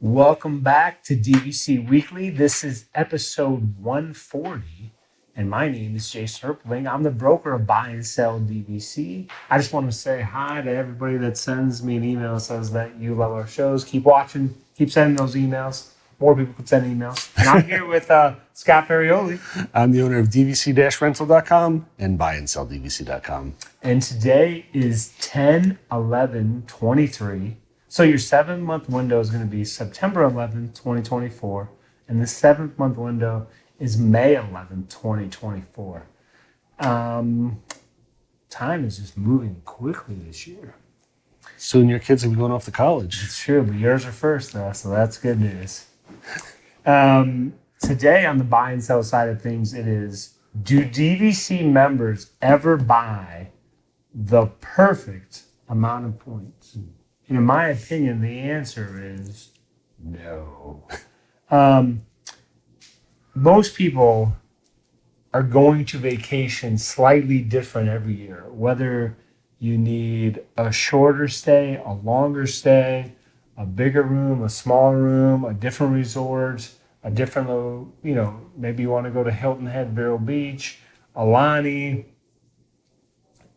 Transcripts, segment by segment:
Welcome back to DVC Weekly. This is episode 140, and my name is Jason Herpling. I'm the broker of Buy and Sell DVC. I just want to say hi to everybody that sends me an email that says that you love our shows. Keep watching, keep sending those emails. More people can send emails. And I'm here with Scott Ferrioli. I'm the owner of DVC-Rental.com and BuyAndSellDVC.com. And today is 10/11/23. So your 7-month window is going to be September 11th, 2024, and the 7th-month window is May 11th, 2024. Time is just moving quickly this year. Soon your kids will be going off to college. It's true, but yours are first, though, so that's good news. Today on the buy and sell side of things, it is, do DVC members ever buy the perfect amount of points? And in my opinion, the answer is no. Most people are going to vacation slightly different every year, whether you need a shorter stay, a longer stay, a bigger room, a smaller room, a different resort, a different, maybe you want to go to Hilton Head, Vero Beach, Alani.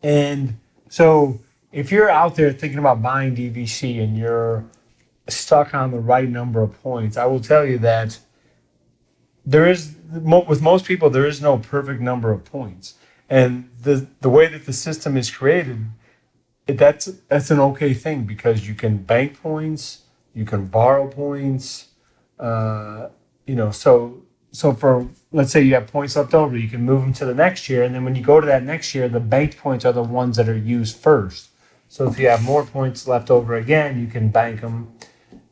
And so if you're out there thinking about buying DVC and you're stuck on the right number of points, I will tell you that with most people, there is no perfect number of points. And the way that the system is created, that's an okay thing because you can bank points, you can borrow points, so for, let's say you have points left over, you can move them to the next year. And then when you go to that next year, the banked points are the ones that are used first. So if you have more points left over again, you can bank them.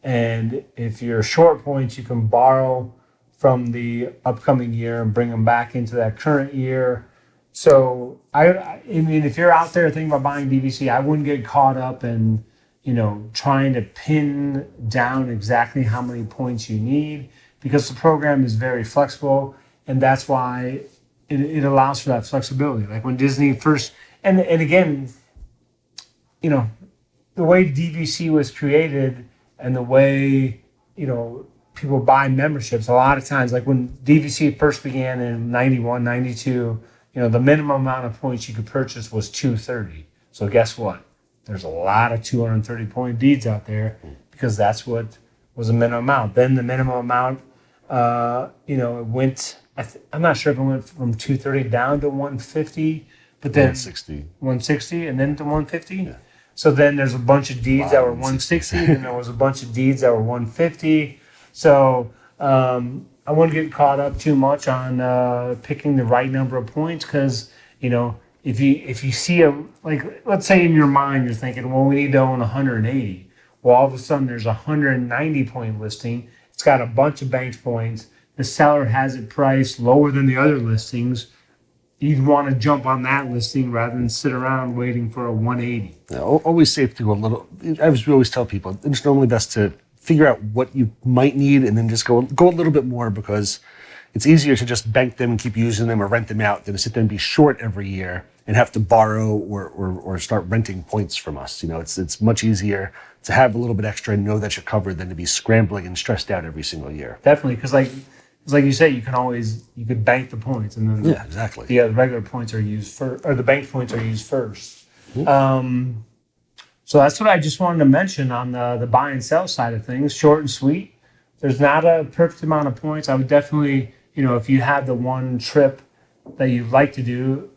And if you're short points, you can borrow from the upcoming year and bring them back into that current year. So I mean, if you're out there thinking about buying DVC, I wouldn't get caught up in, trying to pin down exactly how many points you need, because the program is very flexible, and that's why it allows for that flexibility. Like when Disney first, and again, the way DVC was created and the way, people buy memberships, a lot of times, like when DVC first began in 91, 92, the minimum amount of points you could purchase was 230. So guess what? There's a lot of 230 point deeds out there because that's what was the minimum amount. Then the minimum amount, it went, I'm not sure if it went from 230 down to 150, but then 160 and then to 150. Yeah. So then there's a bunch of deeds that were 160, and there was a bunch of deeds that were 150. So I wouldn't get caught up too much on picking the right number of points because, if you see let's say in your mind you're thinking, well, we need to own 180. Well, all of a sudden there's a 190 point listing. It's got a bunch of banked points. The seller has it priced lower than the other listings. You'd want to jump on that listing rather than sit around waiting for a 180. Yeah, always safe to go a little. I always tell people it's normally best to figure out what you might need and then just go a little bit more, because it's easier to just bank them and keep using them or rent them out than to sit there and be short every year and have to borrow or start renting points from us. It's much easier to have a little bit extra and know that you're covered than to be scrambling and stressed out every single year. Definitely, because like you say, you could bank the points, and then exactly. The regular points are used first, or the bank points are used first. Mm-hmm. So that's what I just wanted to mention on the buy and sell side of things. Short and sweet. There's not a perfect amount of points. I would definitely, if you have the one trip that you'd like to do,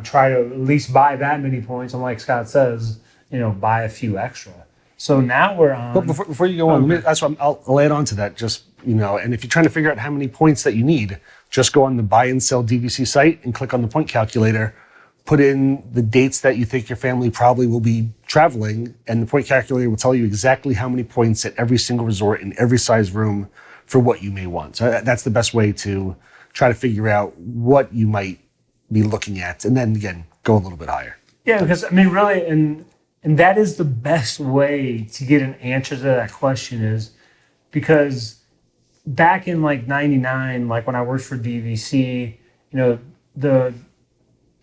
try to at least buy that many points. And like Scott says, buy a few extra. So now we're on. But before you go on, that's what I'll add on to that. Just and if you're trying to figure out how many points that you need, just go on the Buy and Sell DVC site and click on the point calculator. Put in the dates that you think your family probably will be traveling, and the point calculator will tell you exactly how many points at every single resort in every size room for what you may want. So that's the best way to try to figure out what you might be looking at, and then again go a little bit higher. Yeah, because really, and that is the best way to get an answer to that question, is because back in like 99, like when I worked for DVC,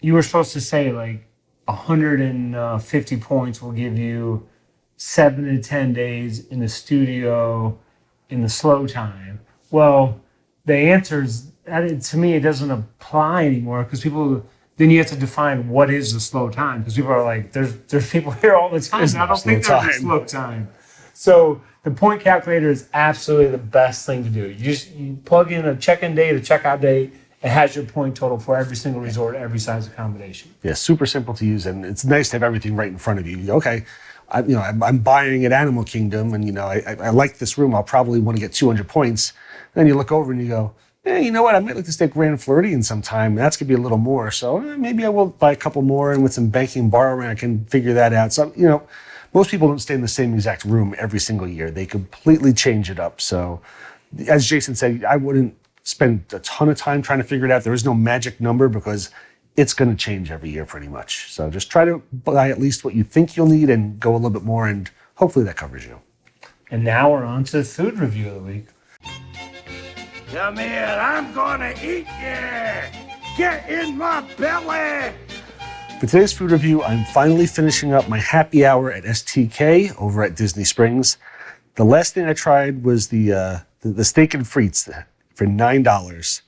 you were supposed to say like 150 points will give you 7 to 10 days in the studio in the slow time. Well, the answer is, to me, it doesn't apply anymore because people, then you have to define what is the slow time because people are like, there's people here all the time. There's And I no don't think slow there's a time. slow time. So the point calculator is absolutely the best thing to do. You plug in a check-in date, a check-out date. It has your point total for every single resort, every size accommodation. Yeah, super simple to use, and it's nice to have everything right in front of you. You go, okay, I'm buying at Animal Kingdom, and I like this room. I'll probably want to get 200 points. Then you look over and you go, you know what? I might like to stay at Grand Floridian sometime. That's gonna be a little more, so maybe I will buy a couple more, and with some banking and borrowing, I can figure that out. So most people don't stay in the same exact room every single year. They completely change it up. So, as Jason said, I wouldn't spend a ton of time trying to figure it out. There is no magic number because it's going to change every year pretty much. So just try to buy at least what you think you'll need and go a little bit more, and hopefully that covers you. And now we're on to the food review of the week. Come here, I'm gonna eat you! Get in my belly! For today's food review, I'm finally finishing up my happy hour at STK over at Disney Springs. The last thing I tried was the steak and frites for $9.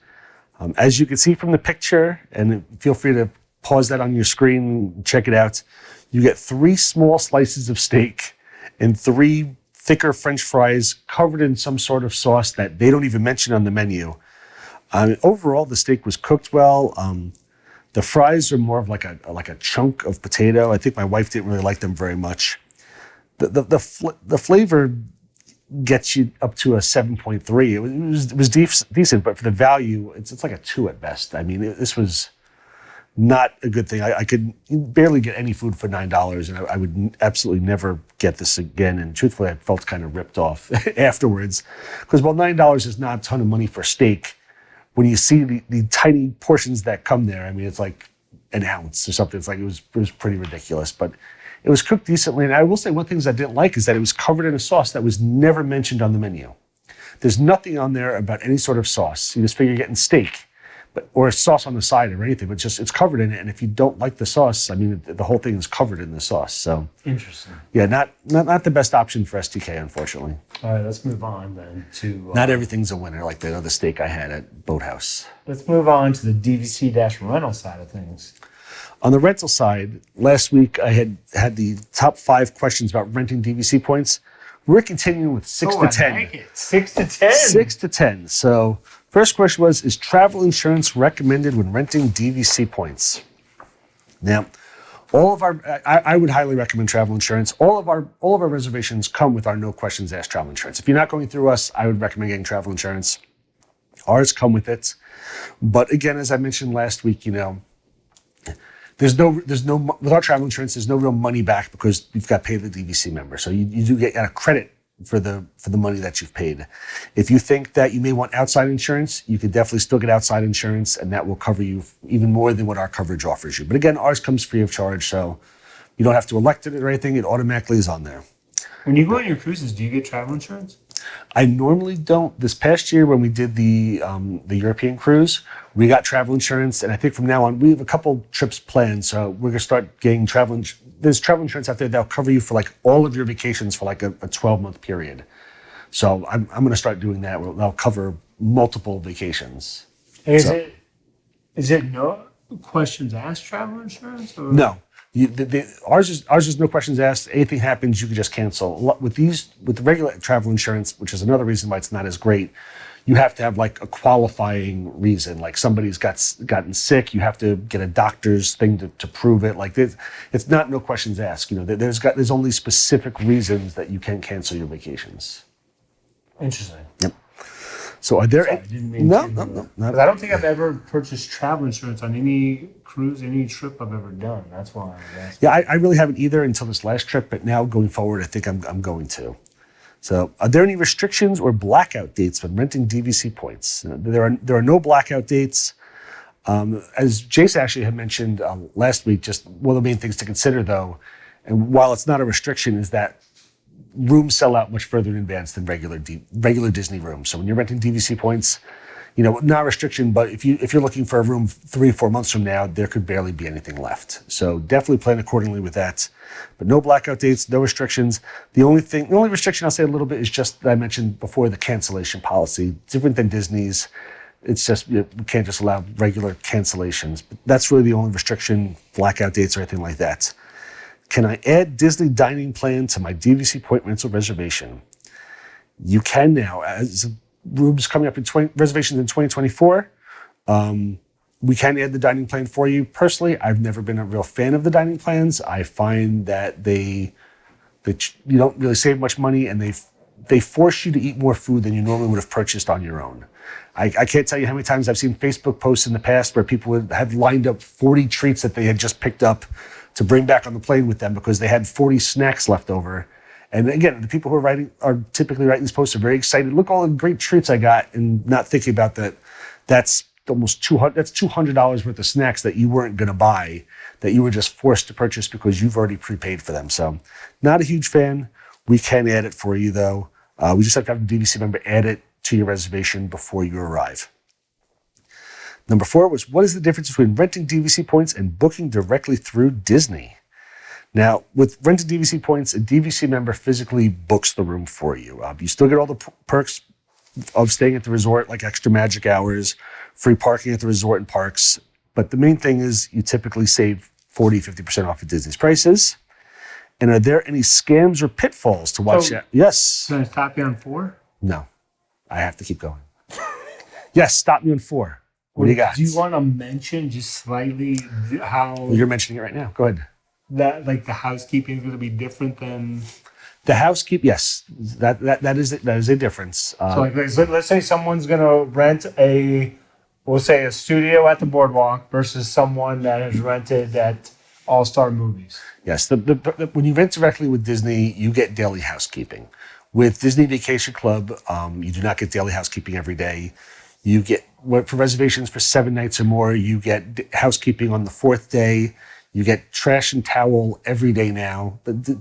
As you can see from the picture, and feel free to pause that on your screen and check it out, you get 3 small slices of steak and 3 thicker French fries covered in some sort of sauce that they don't even mention on the menu. Overall, the steak was cooked well. The fries are more of like a chunk of potato. I think my wife didn't really like them very much. The flavor gets you up to a 7.3. It was decent, but for the value, it's like a 2 at best. I mean, this was not a good thing. I could barely get any food for $9, and I would absolutely never get this again. And truthfully, I felt kind of ripped off afterwards, because while $9 is not a ton of money for steak, when you see the tiny portions that come there, I mean, it's like an ounce or something. It's like it was pretty ridiculous, but it was cooked decently. And I will say one thing I didn't like is that it was covered in a sauce that was never mentioned on the menu. There's nothing on there about any sort of sauce. You just figure you're getting steak, or a sauce on the side or anything, but it's covered in it. And if you don't like the sauce, I mean, the whole thing is covered in the sauce. So Interesting. yeah, not the best option for STK, unfortunately. All right, let's move on then to... Not everything's a winner, like the other steak I had at Boathouse. Let's move on to the DVC-Rental side of things. On the rental side, last week I had the top 5 questions about renting DVC points. We're continuing with 6 to 10. I like it. 6 to 10. 6 to 10. So first question was, is travel insurance recommended when renting DVC points? Now, I would highly recommend travel insurance. All of our reservations come with our no questions asked travel insurance. If you're not going through us, I would recommend getting travel insurance. Ours come with it. But again, as I mentioned last week, there's no with our travel insurance, there's no real money back because you've got to pay the DVC member. So you do get a credit for the money that you've paid. If you think that you may want outside insurance, you can definitely still get outside insurance, and that will cover you even more than what our coverage offers you. But again, ours comes free of charge, so you don't have to elect it or anything. It automatically is on there. When you go on your cruises, do you get travel insurance? I normally don't. This past year when we did the European cruise, we got travel insurance, and I think from now on we have a couple trips planned. So we're gonna start getting travel. There's travel insurance out there that'll cover you for like all of your vacations for like a 12-month period. So I'm gonna start doing that. That'll cover multiple vacations. Is it no questions asked travel insurance? Or? No. Ours is no questions asked. Anything happens, you can just cancel. With the regular travel insurance, which is another reason why it's not as great, you have to have like a qualifying reason. Like somebody's gotten sick, you have to get a doctor's thing to prove it. Like it's not no questions asked. There's only specific reasons that you can cancel your vacations. Interesting. Yep. So are there? Sorry, I didn't mean No. Because I don't think I've ever purchased travel insurance on any cruise, any trip I've ever done. That's why I was asking. Yeah, I really haven't either until this last trip, but now going forward, I think I'm going to. So, are there any restrictions or blackout dates when renting DVC points? There are no blackout dates. As Jason actually had mentioned last week, just one of the main things to consider, though, and while it's not a restriction, is that rooms sell out much further in advance than regular Disney rooms. So when you're renting DVC points, Not a restriction, but if you're looking for a room 3-4 months from now, there could barely be anything left. So definitely plan accordingly with that. But no blackout dates, no restrictions. The only restriction I'll say a little bit is just that I mentioned before, the cancellation policy, different than Disney's. It's just we can't just allow regular cancellations. But that's really the only restriction, blackout dates or anything like that. Can I add Disney dining plan to my DVC point rental reservation? You can now, as rooms coming up in reservations in 2024. We can add the dining plan for you. Personally, I've never been a real fan of the dining plans. I find that you don't really save much money, and they force you to eat more food than you normally would have purchased on your own. I can't tell you how many times I've seen Facebook posts in the past where people would have lined up 40 treats that they had just picked up to bring back on the plane with them because they had 40 snacks left over. And again, the people who are typically writing these posts are very excited. Look, all the great treats I got, and not thinking about that. That's almost $200 worth of snacks that you weren't going to buy, that you were just forced to purchase because you've already prepaid for them. So, not a huge fan. We can add it for you though. We just have to have the DVC member add it to your reservation before you arrive. Number 4 was, what is the difference between renting DVC points and booking directly through Disney? Now, with rented DVC points, a DVC member physically books the room for you. You still get all the perks of staying at the resort, like extra magic hours, free parking at the resort and parks. But the main thing is you typically save 40-50% off of Disney's prices. And are there any scams or pitfalls to watch out? Yes. Can I stop you on 4? No. I have to keep going. Yes, stop me on 4. What do you got? Do you want to mention just slightly how... Well, you're mentioning it right now. Go ahead. That like the housekeeping is going to be different than... The housekeeping, yes. That is a difference. So like, let's say someone's going to rent we'll say a studio at the boardwalk versus someone that has rented at All-Star Movies. Yes, when you rent directly with Disney, you get daily housekeeping. With Disney Vacation Club, you do not get daily housekeeping every day. You get, for reservations for 7 nights or more, you get housekeeping on the 4th day. You get trash and towel every day now. The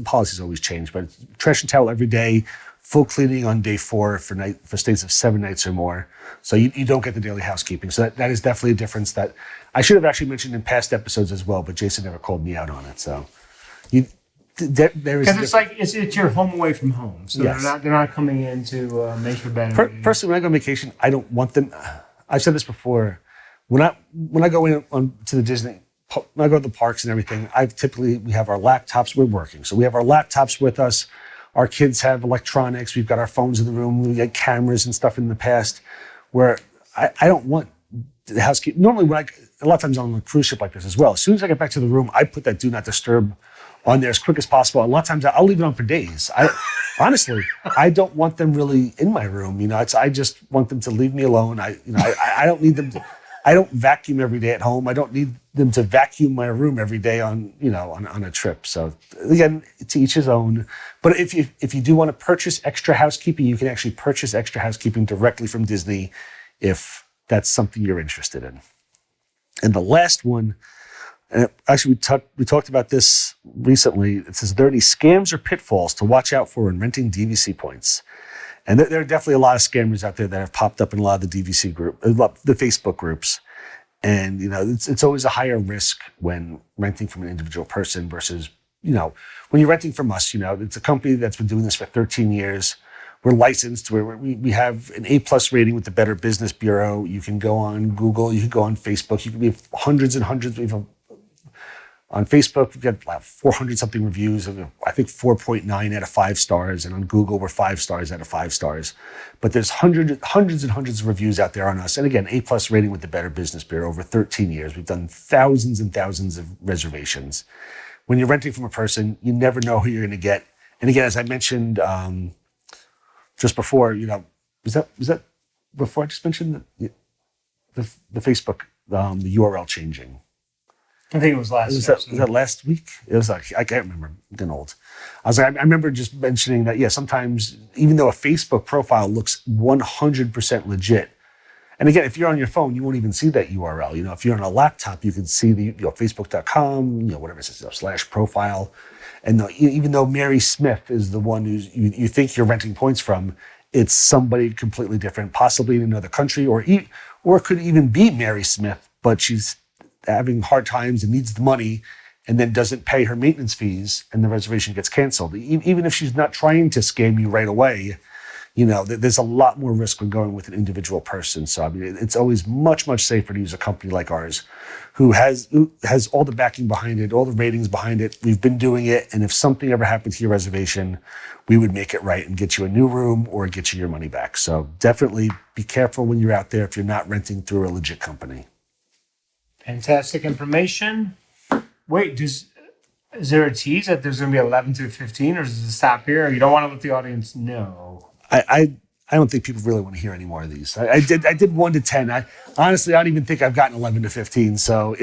policies always change, but trash and towel every day, full cleaning on day 4 for stays of 7 nights or more. So you don't get the daily housekeeping. So that is definitely a difference that I should have actually mentioned in past episodes as well, but Jason never called me out on it. So there is, because it's like it's your home away from home, so yes. they're not coming in to make your bed. Personally, when I go on vacation, I don't want them. I've said this before. When I go to the Disney, when I go to the parks and everything, we have our laptops. We're working, so we have our laptops with us. Our kids have electronics. We've got our phones in the room. We got cameras and stuff in the past. Where I don't want the housekeeping. Normally, a lot of times on a cruise ship like this as well. As soon as I get back to the room, I put that do not disturb on there as quick as possible. A lot of times I'll leave it on for days. Honestly, I don't want them really in my room. I just want them to leave me alone. I don't need them. I don't vacuum every day at home. I don't need them to vacuum my room every day on a trip. So again, to each his own. But if you do want to purchase extra housekeeping, you can actually purchase extra housekeeping directly from Disney if that's something you're interested in. And the last one, and actually we talked about this recently. It says, are there any scams or pitfalls to watch out for when renting DVC points? And there are definitely a lot of scammers out there that have popped up in a lot of the DVC the Facebook groups. And, it's always a higher risk when renting from an individual person versus, when you're renting from us, it's a company that's been doing this for 13 years. We're licensed. We have an A+ rating with the Better Business Bureau. You can go on Google. You can go on Facebook. We have hundreds and hundreds. On Facebook, we've got 400 something reviews. I think 4.9 out of 5 stars. And on Google, we're 5 stars out of 5 stars. But there's hundreds and hundreds of reviews out there on us. And again, A+ rating with the Better Business Bureau over 13 years. We've done thousands and thousands of reservations. When you're renting from a person, you never know who you're going to get. And again, as I mentioned just before, was that before I just mentioned the Facebook, the URL changing? I think it was last week. Was that last week? It was like, I can't remember. I'm getting old. I remember just mentioning that, sometimes even though a Facebook profile looks 100% legit, and again, if you're on your phone, you won't even see that URL. If you're on a laptop, you can see the facebook.com, whatever it says, /profile. And even though Mary Smith is the one you think you're renting points from, it's somebody completely different, possibly in another country, or it could even be Mary Smith, but she's having hard times and needs the money, and then doesn't pay her maintenance fees, and the reservation gets canceled. Even if she's not trying to scam you right away, there's a lot more risk when going with an individual person. So I mean, it's always much, much safer to use a company like ours, who has all the backing behind it, all the ratings behind it. We've been doing it, and if something ever happened to your reservation, we would make it right and get you a new room or get you your money back. So definitely be careful when you're out there if you're not renting through a legit company. Fantastic information. Wait, is there a tease that there's going to be 11 through 15, or does it stop here? Or you don't want to let the audience know? I don't think people really want to hear any more of these. I did 1 to 10. Honestly, I don't even think I've gotten 11 to 15. So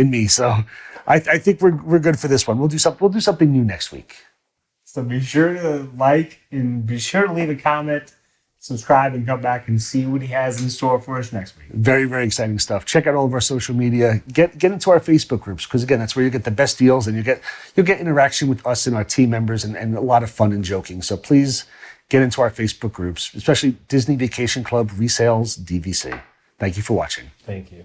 I think we're good for this one. We'll do something new next week. So be sure to like and be sure to leave a comment, subscribe, and come back and see what he has in store for us next week. Very, very exciting stuff. Check out all of our social media. Get into our Facebook groups, because again, that's where you get the best deals, and you'll get interaction with us and our team members, and a lot of fun and joking. So please get into our Facebook groups, especially Disney Vacation Club Resales DVC. Thank you for watching. Thank you.